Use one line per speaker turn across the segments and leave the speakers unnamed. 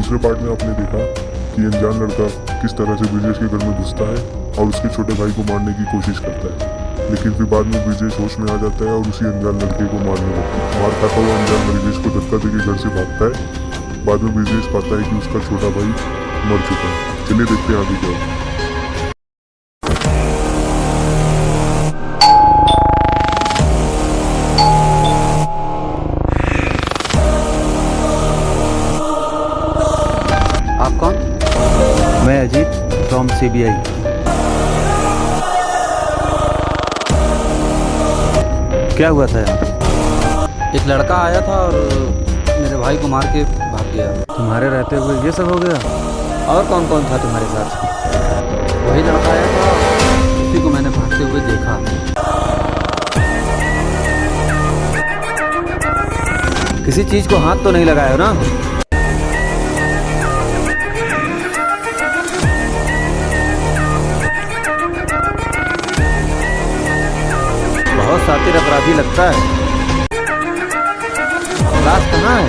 दूसरे पार्ट में आपने देखा कि अनजान लड़का किस तरह से ब्रिजेश के घर में घुसता है और उसके छोटे भाई को मारने की कोशिश करता है, लेकिन फिर बाद में ब्रिजेश होश में आ जाता है और उसी अनजान लड़के को मारने लगता है। मार खाता हुआ अनजान ब्रिजेश को धक्का देके घर से भागता है। बाद में ब्रिजेश पाता है कि उसका छोटा भाई मर चुका है। चलिए देखते हैं आगे क्या होता है।
आप कौन?
मैं अजीत फ्रॉम CBI। क्या हुआ था यहाँ पे?
एक लड़का आया था और मेरे भाई को मार के भाग गया।
तुम्हारे रहते हुए ये सब हो गया?
और कौन कौन था तुम्हारे साथ? वही लड़का आया था, उसी को मैंने भागते हुए देखा।
किसी चीज को हाथ तो नहीं लगाया हो ना? बहुत शातिर अपराधी लगता है। लाश कहाँ है?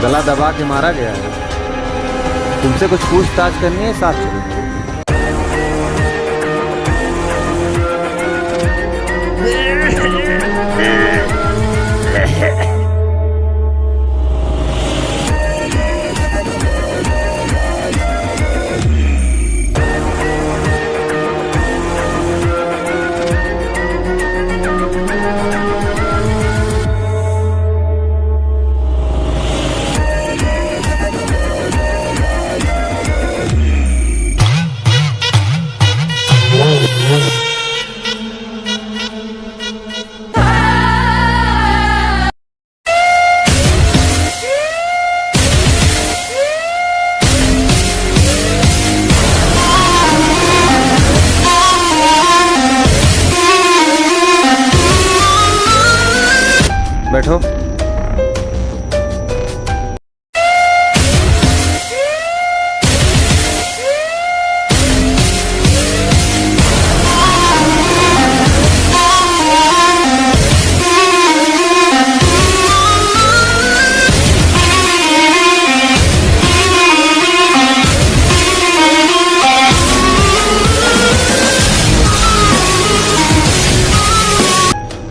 गला दबा के मारा गया है। तुमसे कुछ पूछताछ करनी है, साथ चलो। बैठो।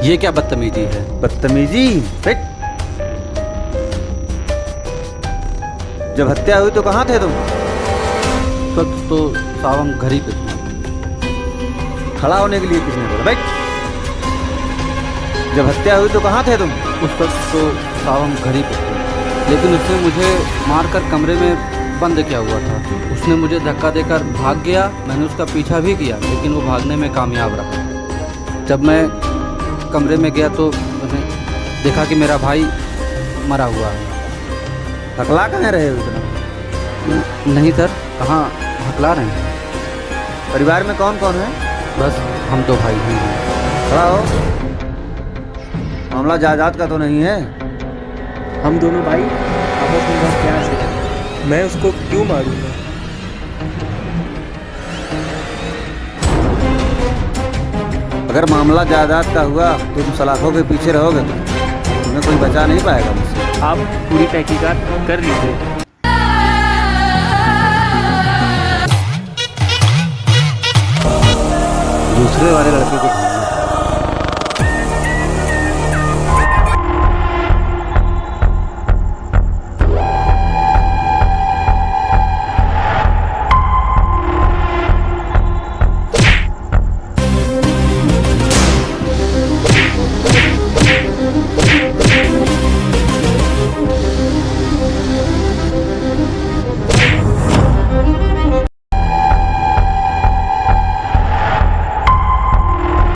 ये क्या बदतमीजी है?
बदतमीजी? जब हत्या हुई तो कहाँ थे तुम?
तो साहब हम घर ही पे थे।
खड़ा होने के लिए किसने बोला? बैठ। जब हत्या हुई तो कहाँ थे तुम?
उस वक्त तो साहब हम घर ही पे थे, लेकिन उसने मुझे मारकर कमरे में बंद किया हुआ था। उसने मुझे धक्का देकर भाग गया। मैंने उसका पीछा भी किया, लेकिन वो भागने में कामयाब रहा। जब मैं कमरे में गया तो मैंने देखा कि मेरा भाई मरा हुआ है।
हकला कहाँ रहे हो इतना?
नहीं सर, कहाँ हकला रहे हैं।
परिवार में कौन कौन है?
बस हम दो भाई ही हैं।
खड़ा हो। मामला जायदाद का तो नहीं है?
हम दोनों भाई आपस में बहुत प्यार से हैं। मैं उसको क्यों मारूंगा?
अगर मामला जायदाद का हुआ तो तुम सलाखों के पीछे रहोगे तो तुम्हें कोई बचा नहीं पाएगा मुझसे।
आप पूरी तहकीकात कर लीजिए।